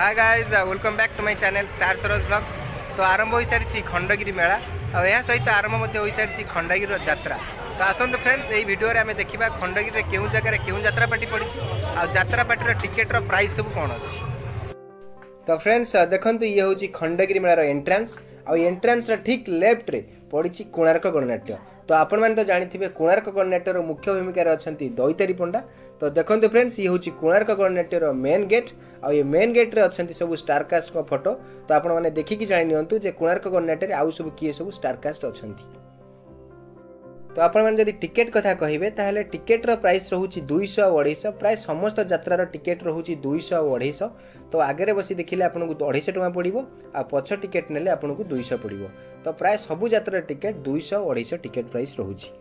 Hi guys welcome back to my channel star Saroj blogs. तो आरंभ हो सारी खंडगिरी मेला और यह सहित आरंभ हो सारी खंडगिरी यात्रा। तो आसतु फ्रेंड्स यही वीडियो में आम देखा खंडगिरी क्यों जगह क्यों यात्रा पार्टी पड़ी और यात्रा पार्टी टिकेटर प्राइस सब कौन अच्छी। तो फ्रेंड्स देखो ये हूँ खंडगिरी मेलार एंट्रांस और एंट्रांस ठीक लेफ्ट रे पड़ी कोणार्क गणनाट्य। तो आपण मैंने तो जानी कोणार्क गणनाट्यर मुख्य भूमिका अच्छा दैतारी पंडा। तो देखो फ्रेंड्स ये हूँ कोणार्क गणनाट्यर मेन गेट और ये मेन गेट रे अच्छा सब स्टारकास्ट फोटो। तो आपण मैंने देखिकी जानी कोणार्क गणनाट्य आउ सब किए सब स्टारकास्ट अच्छा। तो आपण मैंने जदि टिकेट कथा कहे ताहले टिकेटर प्राइस रोचे 200 और 250 प्राय समस्त यात्रार टिकेट रोचे 200 और 250। तो आगे बसी देखिले आपको 250 टଙ୍କା पड़ो आ पछ टिकेट नेले आपको 200 पड़ो। तो प्राय सबू यात्रार टिकेट 200 और 250 टिकेट प्राइस रोचे।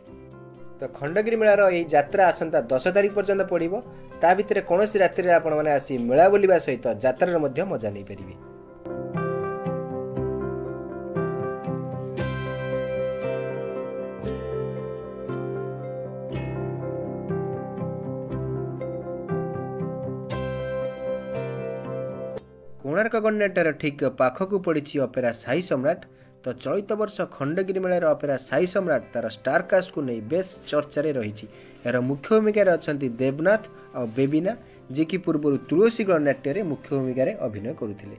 तो खंडगिरी मेलार यही यात्रा आसंता 10 तारिख पर्यंत पड़ो। ता भितर कौन राति में आपण मैंने आसी मेला बुलवा सहित यात्रार मजा नहीं पारे। कोणार्क गणनाट्यर ठीक पाखक पड़ी अपेरा साई सम्राट। तो चलित वर्ष खंडगिरी मेलार अपेरा साई सम्राट तार स्टारकास्ट को नहीं बेस चर्चा रही। यार मुख्य भूमिका अच्छा देवनाथ और बेबिना जी की पूर्व तुलसी गणनाट्य मुख्य भूमिका अभिनय करुले।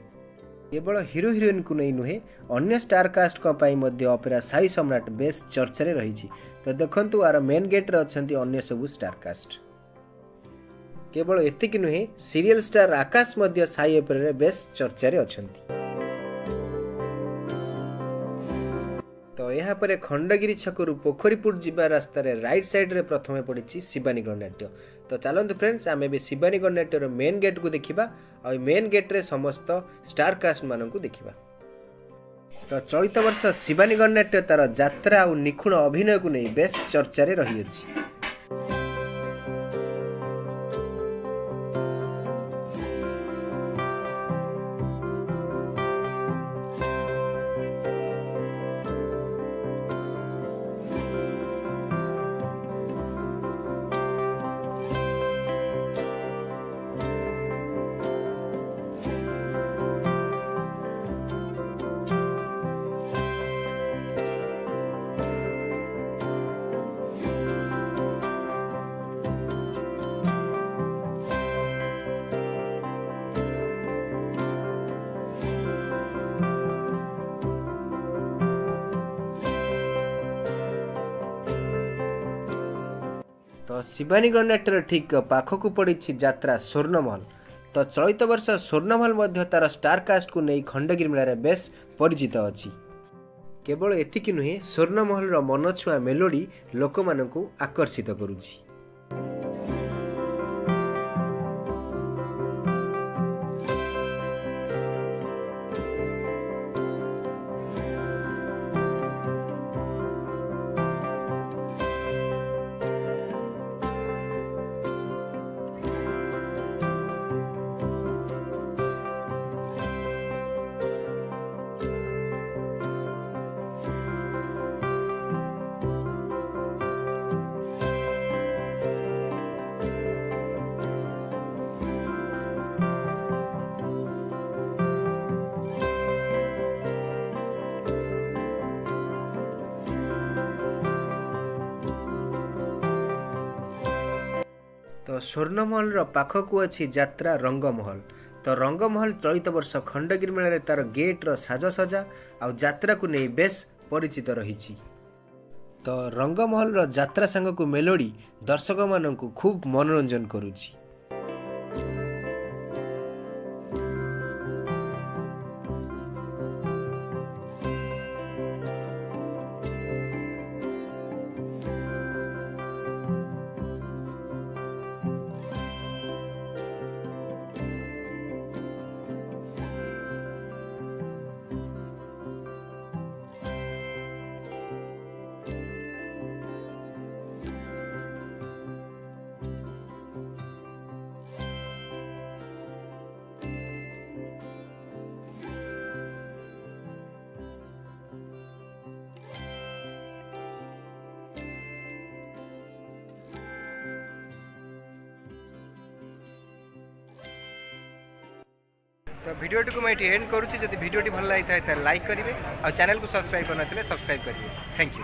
केवल हिरो हिरोइन को नहीं नुहे अन्य स्टारकास्ट अपेरा साई सम्राट बेस चर्चा रही। तो देखु आर मेन गेट्रे अच्छा अन्य सबू स्टारकास्ट। केवल एतिक नुहे सीरियल स्टार आकाश मध्य साई एपर बेस चर्चा अच्छा। तो यहाँ पर खंडगिरी छकरू पोखरीपुर जीवा रास्तार राइट साइड रे प्रथम पड़ी शिवानी गणनाट्य। तो चलते फ्रेंड्स आम ए शिवानी गणनाट्यर मेन गेट को देखा और मेन गेट रे समस्त स्टार कास्ट मान को देखा। तो चलित वर्ष शिवानी गणनाट्य तार यात्रा और निखुण अभिनय को नहीं बेस चर्चा रही। तो शिवानी गणनाट्यर ठीक पाखक पड़ी यात्रा स्वर्णमहल। तो चलित वर्ष स्वर्णमहल तार स्टारकास्ट को नहीं खंडगिरी मेलार बेस परिचित अच्छी। केवल एतिक नुहे स्वर्णमहल मनछुआ मेलोडी लोक मानू आकर्षित करुछि। तो स्वर्णमहल पाखक अच्छी यात्रा रंगमहल। तो रंगमहल चलित वर्ष खंडगिरी मेला तार गेट्र साजसजा और यात्रा को नहीं बेस परिचित रही। तो रंगमहल यात्रा सांग को मेलोडी दर्शक मान खूब मनोरंजन करुछि। तो वीडियोटी को मुझे एंड करुँची जब वीडियोटी भल लगी था लाइक करेंगे और चैनल को सब्सक्राइब करना सब्सक्राइब करेंगे। Thank you.